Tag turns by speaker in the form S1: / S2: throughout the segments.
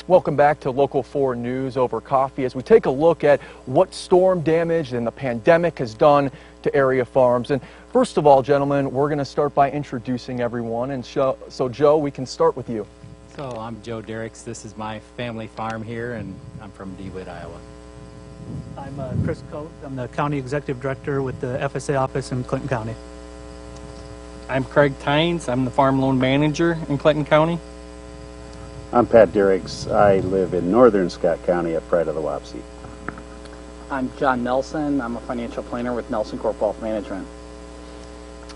S1: Welcome back to Local 4 News Over Coffee as we take a look at what storm damage and the pandemic has done to area farms. And first of all, gentlemen, we're going to start by introducing everyone. And so Joe, we can start with you.
S2: So I'm Joe Derricks. This is my family farm here, and I'm from DeWitt, Iowa.
S3: I'm Chris Coate. I'm the County Executive Director with the FSA office in Clinton County.
S4: I'm Craig Tynes. I'm the Farm Loan Manager in Clinton County.
S5: I'm Pat Derricks. I live in northern Scott County at Pride of the Wapsie.
S6: I'm John Nelson. I'm a financial planner with Nelson Corp Wealth Management.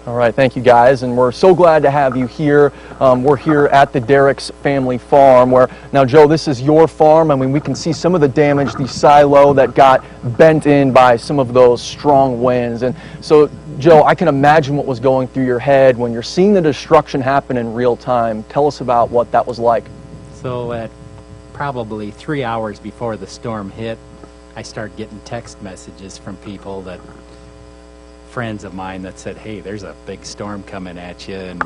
S1: All right, thank you guys, and we're so glad to have you here. We're here at the Derricks family farm where, now Joe, this is your farm. I mean, we can see some of the damage, the silo that got bent in by some of those strong winds. And so, Joe, I can imagine what was going through your head when you're seeing the destruction happen in real time. Tell us about what that was like.
S2: So at probably 3 hours before the storm hit, I started getting text messages from people, friends of mine that said, hey, there's a big storm coming at you and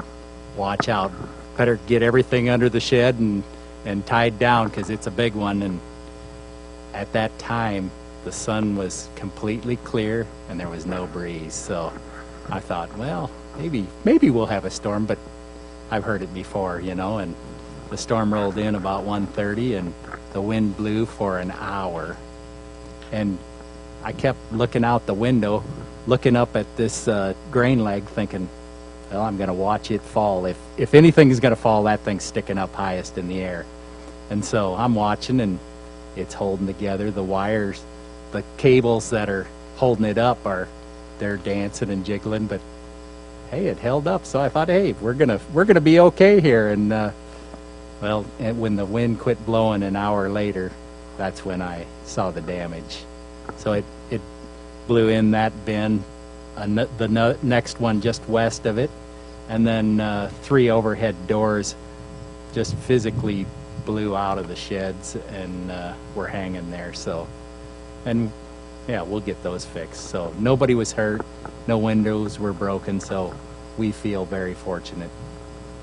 S2: watch out. Better get everything under the shed and tied down because it's a big one. And at that time, the sun was completely clear and there was no breeze. So I thought, well, maybe we'll have a storm, but I've heard it before, you know, and the storm rolled in about 1:30 and the wind blew for an hour. And I kept looking out the window, looking up at this grain leg thinking, well, I'm going to watch it fall. If anything is going to fall, that thing's sticking up highest in the air. And so I'm watching and it's holding together. The wires, the cables that are holding it up they're dancing and jiggling, but hey, it held up. So I thought, hey, we're gonna be okay here. And well, when the wind quit blowing an hour later, that's when I saw the damage. So it blew in that bin, the next one just west of it, and then 3 overhead doors just physically blew out of the sheds and were hanging there. So, and yeah, we'll get those fixed. So nobody was hurt, no windows were broken, so we feel very fortunate.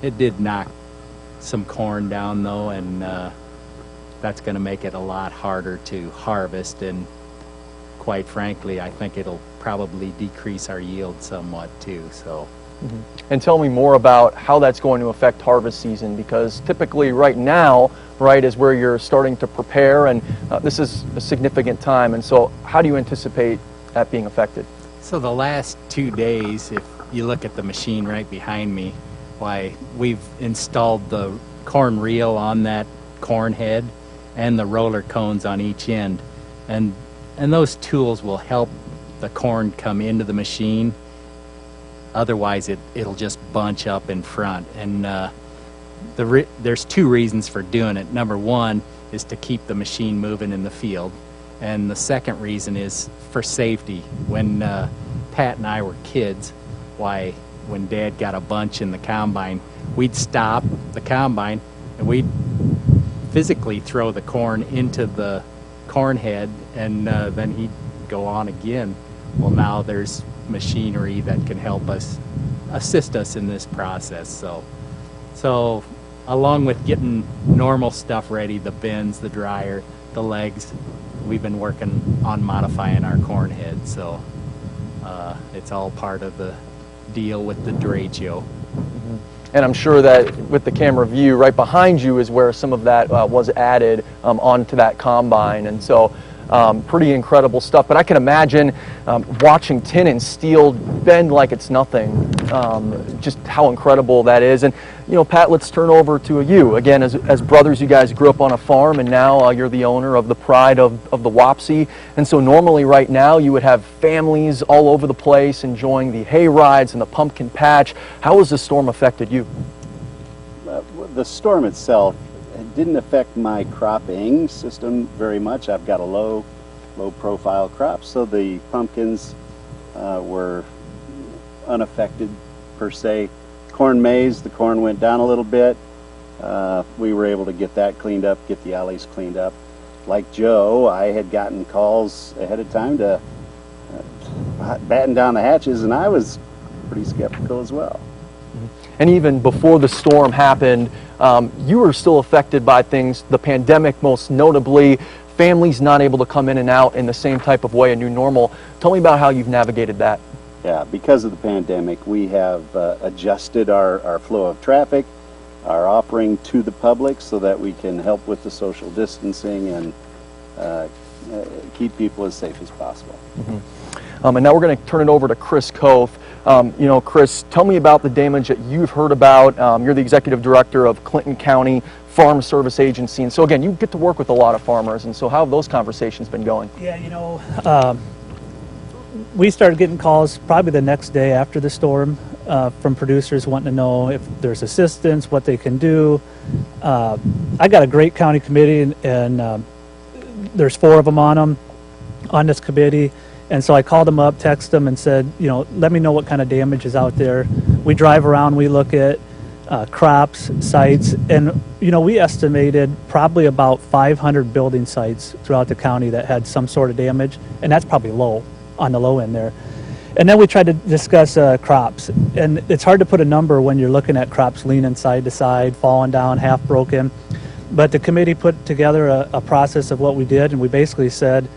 S2: It did knock some corn down though, and that's going to make it a lot harder to harvest, and quite frankly I think it'll probably decrease our yield somewhat too. So
S1: And tell me more about how that's going to affect harvest season, because typically right now, right, is where you're starting to prepare, and this is a significant time. And so how do you anticipate that being affected?
S2: So the last 2 days, if you look at the machine right behind me, why, we've installed the corn reel on that corn head and the roller cones on each end, and those tools will help the corn come into the machine. Otherwise it'll just bunch up in front. And there's 2 reasons for doing it. Number one is to keep the machine moving in the field, and the second reason is for safety. When Pat and I were kids, why, when Dad got a bunch in the combine, we'd stop the combine and we'd physically throw the corn into the corn head, and then he'd go on again. Well, now there's machinery that can help us, assist us in this process. So along with getting normal stuff ready, the bins, the dryer, the legs, we've been working on modifying our corn head. So it's all part of the deal with the derecho.
S1: And I'm sure that with the camera view right behind you is where some of that was added onto that combine. And so pretty incredible stuff. But I can imagine watching tin and steel bend like it's nothing, just how incredible that is. And, you know, Pat, let's turn over to you. Again, as brothers, you guys grew up on a farm, and now you're the owner of the Pride of the Wapsie. And so normally right now you would have families all over the place enjoying the hay rides and the pumpkin patch. How has the storm affected you?
S5: The storm itself didn't affect my cropping system very much. I've got a low profile crop, so the pumpkins were unaffected per se. Corn maize, the corn went down a little bit. We were able to get that cleaned up, get the alleys cleaned up. Like Joe, I had gotten calls ahead of time to batten down the hatches, and I was pretty skeptical as well.
S1: And even before the storm happened, you were still affected by things, the pandemic most notably, families not able to come in and out in the same type of way, a new normal. Tell me about how you've navigated that.
S5: Yeah, because of the pandemic, we have adjusted our flow of traffic, our offering to the public so that we can help with the social distancing and keep people as safe as possible.
S1: And now we're going to turn it over to Chris Koth. You know, Chris, tell me about the damage that you've heard about. You're the executive director of Clinton County Farm Service Agency. And so again, you get to work with a lot of farmers. And so how have those conversations been going?
S3: Yeah, you know, we started getting calls probably the next day after the storm from producers wanting to know if there's assistance, what they can do. I got a great county committee, and there's 4 of them on this committee. And so I called them up, texted them, and said, you know, let me know what kind of damage is out there. We drive around, we look at crops, sites, and, you know, we estimated probably about 500 building sites throughout the county that had some sort of damage, and that's probably low, on the low end there. And then we tried to discuss crops, and it's hard to put a number when you're looking at crops leaning side to side, falling down, half broken. But the committee put together a process of what we did, and we basically said,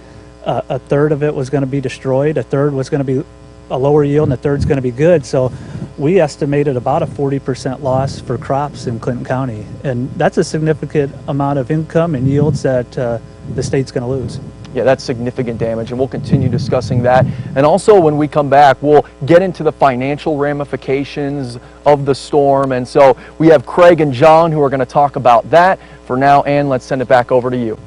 S3: a third of it was going to be destroyed, a third was going to be a lower yield, and a third's going to be good. So we estimated about a 40% loss for crops in Clinton County, and that's a significant amount of income and yields that the state's going to lose.
S1: Yeah, that's significant damage, and we'll continue discussing that. And also, when we come back, we'll get into the financial ramifications of the storm. And so we have Craig and John who are going to talk about that. For now, Ann, let's send it back over to you.